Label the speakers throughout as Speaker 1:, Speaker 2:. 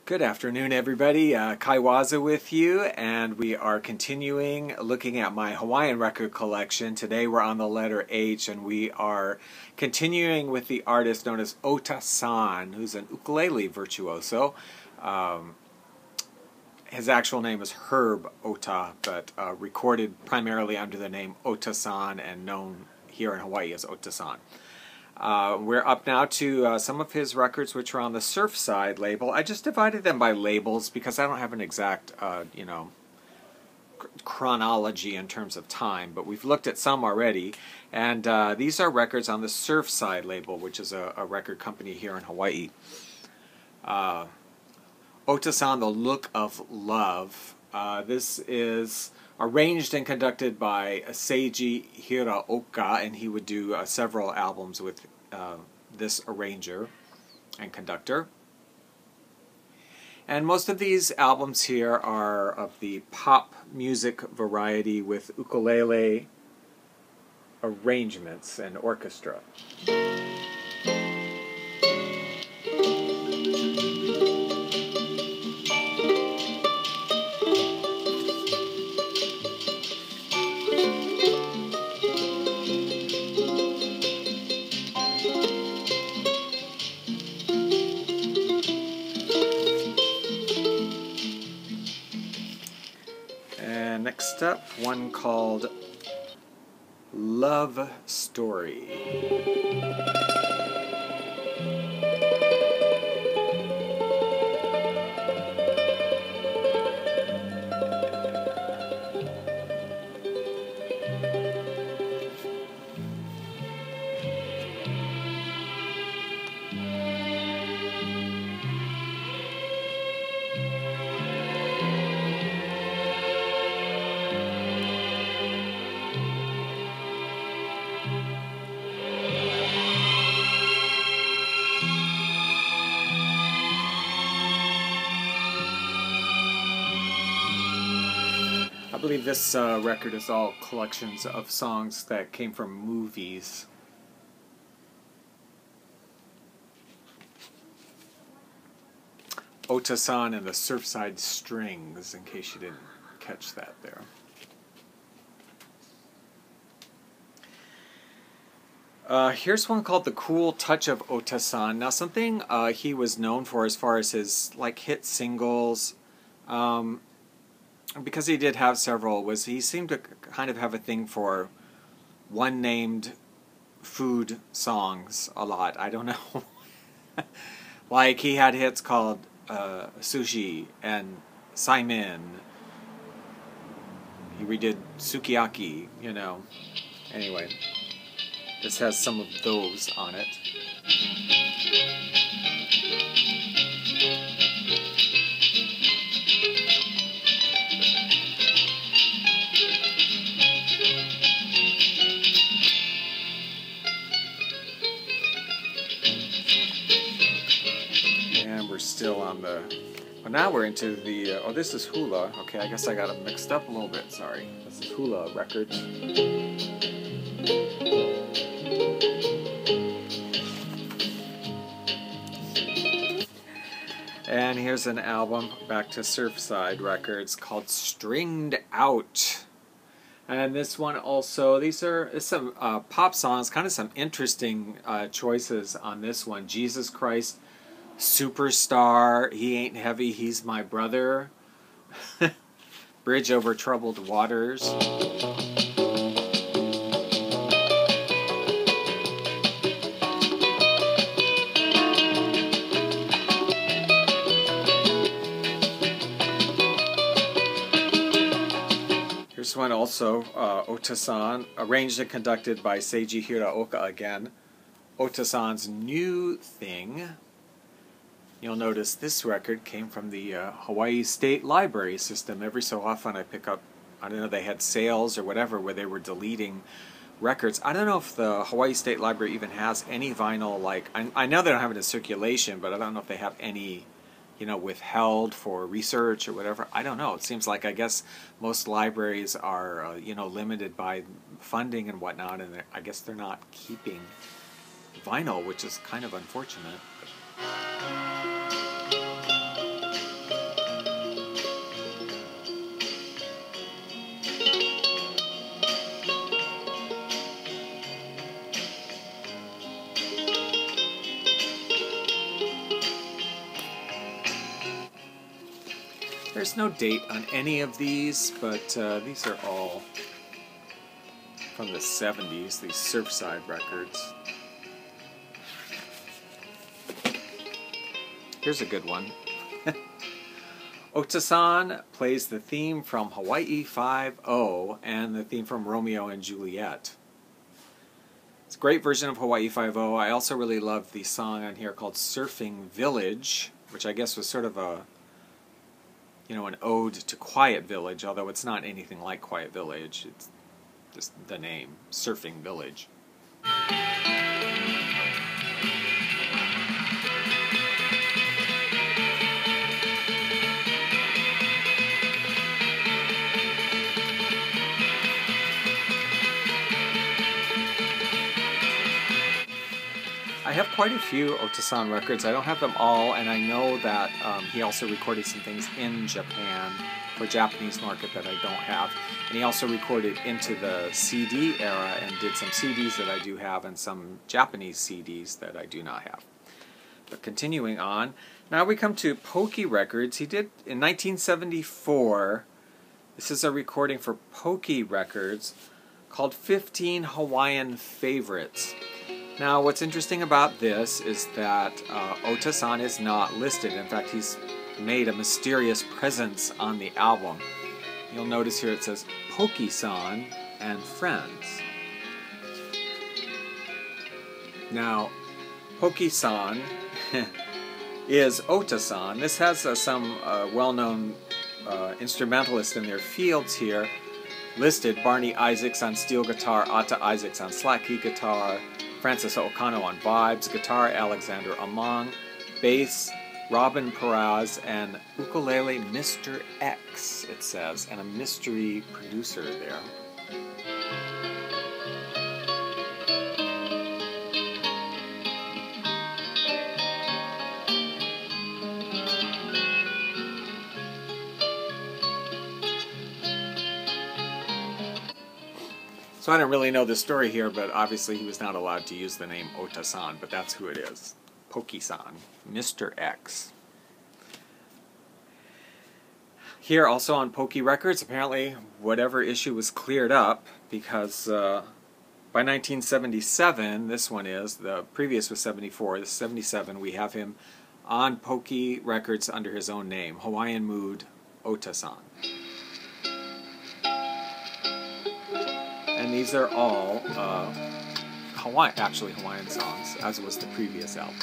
Speaker 1: Good afternoon, everybody. Kaiwaza with you, and we are continuing looking at my Hawaiian record collection. Today we're on the letter H, and we are continuing with the artist known as Ohta-san, who's an ukulele virtuoso. His actual name is Herb Ohta, but recorded primarily under the name Ohta-san and known here in Hawaii as Ohta-san. We're up now to some of his records, which are on the Surfside label. I just divided them by labels because I don't have an exact, chronology in terms of time. But we've looked at some already, and these are records on the Surfside label, which is a record company here in Hawaii. Ohta-san, The Look of Love. This is arranged and conducted by Seiji Hiraoka, and he would do several albums with this arranger and conductor. And most of these albums here are of the pop music variety with ukulele arrangements and orchestra. And next up, one called Love Story. I believe this record is all collections of songs that came from movies. Ohta-san and the Surfside Strings, in case you didn't catch that there. Here's one called The Cool Touch of Ohta-san. Now, something he was known for as far as his hit singles, because he did have several, was he seemed to kind of have a thing for one-named food songs a lot. I don't know. Like, he had hits called Sushi and Saimin. He redid Sukiyaki, Anyway, this has some of those on it. We're still on the... Well, now we're into the... oh, this is Hula. Okay, I guess I got them mixed up a little bit. Sorry. This is Hula Records. And here's an album, back to Surfside Records, called Stringed Out. And this one also, these are some pop songs, kind of some interesting choices on this one. Jesus Christ Superstar, He Ain't Heavy, He's My Brother, Bridge Over Troubled Waters. Here's one also, Ohta-san, arranged and conducted by Seiji Hiraoka again. Ohta-san's New Thing. You'll notice this record came from the Hawaii State Library system. Every so often I pick up, I don't know, they had sales or whatever where they were deleting records. I don't know if the Hawaii State Library even has any vinyl, I know they don't have it in circulation, but I don't know if they have any, withheld for research or whatever. I don't know. It seems like, I guess, most libraries are, limited by funding and whatnot, and I guess they're not keeping vinyl, which is kind of unfortunate. There's no date on any of these, but these are all from the 70s, these Surfside records. Here's a good one. Ohta-san plays the theme from Hawaii 5-0 and the theme from Romeo and Juliet. It's a great version of Hawaii 5-0. I also really love the song on here called Surfing Village, which I guess was sort of a, you know, an ode to Quiet Village, although it's not anything like Quiet Village. It's just the name, Surfing Village. I have quite a few Ohta-san records. I don't have them all, and I know that he also recorded some things in Japan for Japanese market that I don't have. And he also recorded into the CD era and did some CDs that I do have and some Japanese CDs that I do not have. But continuing on, now we come to Pokey Records. He did in 1974, this is a recording for Pokey Records called 15 Hawaiian Favorites. Now, what's interesting about this is that Ohta-san is not listed. In fact, he's made a mysterious presence on the album. You'll notice here it says Pokey-san and Friends. Now, Pokey-san is Ohta-san. This has some well-known instrumentalists in their fields here listed. Barney Isaacs on steel guitar, Atta Isaacs on slack key guitar, Francis Okano on vibes, guitar Alexander Among, bass Robin Peraz, and ukulele Mr. X, it says, and a mystery producer there. So I don't really know the story here, but obviously he was not allowed to use the name Ohta-san, but that's who it is. Pokey-san, Mr. X. Here also on Pokey Records, apparently whatever issue was cleared up, because by 1977, this one is, the previous was 74, this is 77, we have him on Pokey Records under his own name, Hawaiian Mood Ohta-san. And these are all Hawaiian songs, as was the previous album.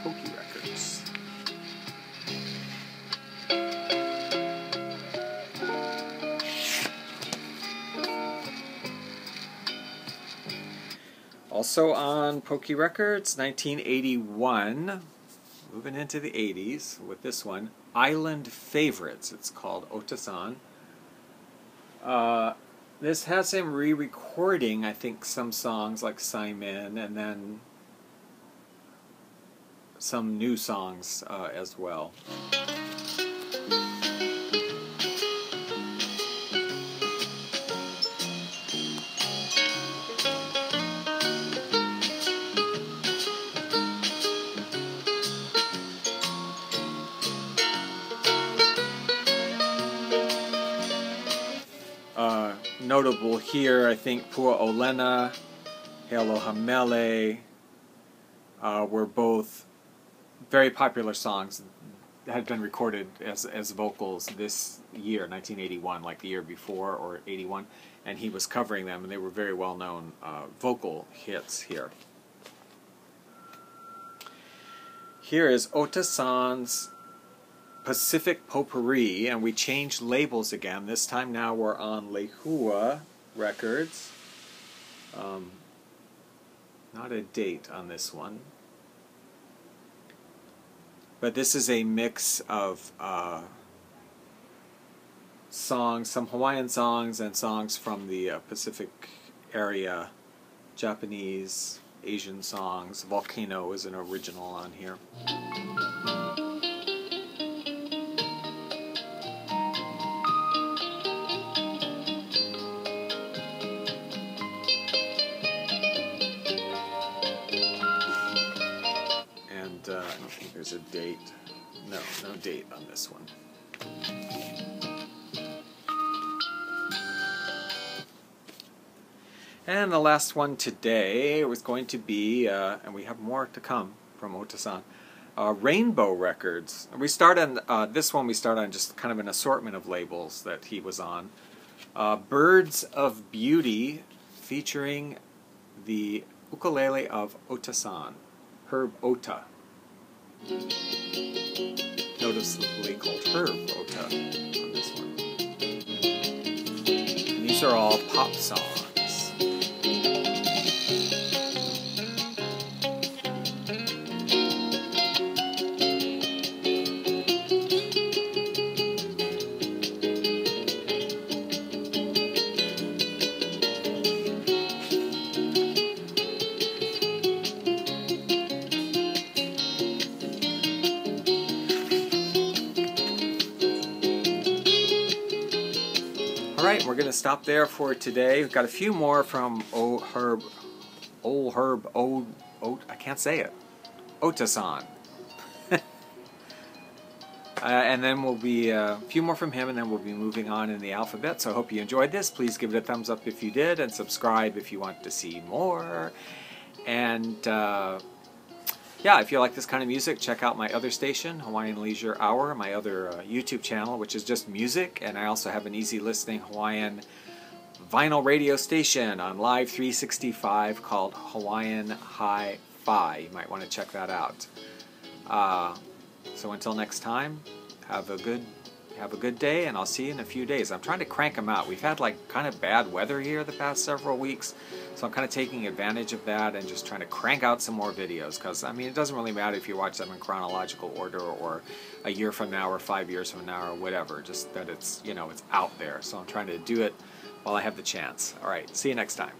Speaker 1: Pokey Records. Also on Pokey Records, 1981, moving into the 80s with this one, Island Favorites, it's called Ohta-san. This has him re-recording, I think, some songs like Simon, and then some new songs as well. Notable here, I think Pua Olena, Healoha Mele were both very popular songs that had been recorded as vocals this year, 1981, like the year before, or 81, and he was covering them, and they were very well-known vocal hits here. Here is Ohta-san's Pacific Potpourri, and we changed labels again. This time now we're on Lehua Records. Not a date on this one. But this is a mix of songs, some Hawaiian songs and songs from the Pacific area, Japanese, Asian songs. Volcano is an original on here. And I don't think there's a date. No date on this one. And the last one today was going to be, and we have more to come from Ohta-san, Rainbow Records. We start on, this one we start on just kind of an assortment of labels that he was on. Birds of Beauty, featuring the ukulele of Ohta-san, Herb Ohta. Noticeably called Herb Ohta on this one. And these are all pop songs. Alright, we're going to stop there for today. We've got a few more from I can't say it, Ohta-san. And then we'll be a few more from him, and then we'll be moving on in the alphabet. So I hope you enjoyed this. Please give it a thumbs up if you did, and subscribe if you want to see more. And yeah, if you like this kind of music, check out my other station, Hawaiian Leisure Hour, my other YouTube channel, which is just music, and I also have an easy listening Hawaiian vinyl radio station on Live 365 called Hawaiian Hi-Fi. You might want to check that out. So until next time, have a good day, and I'll see you in a few days. I'm trying to crank them out. We've had like kind of bad weather here the past several weeks, so I'm kind of taking advantage of that and just trying to crank out some more videos, because I mean, it doesn't really matter if you watch them in chronological order or a year from now or 5 years from now or whatever, just that it's, you know, it's out there. So I'm trying to do it while I have the chance. All right, see you next time.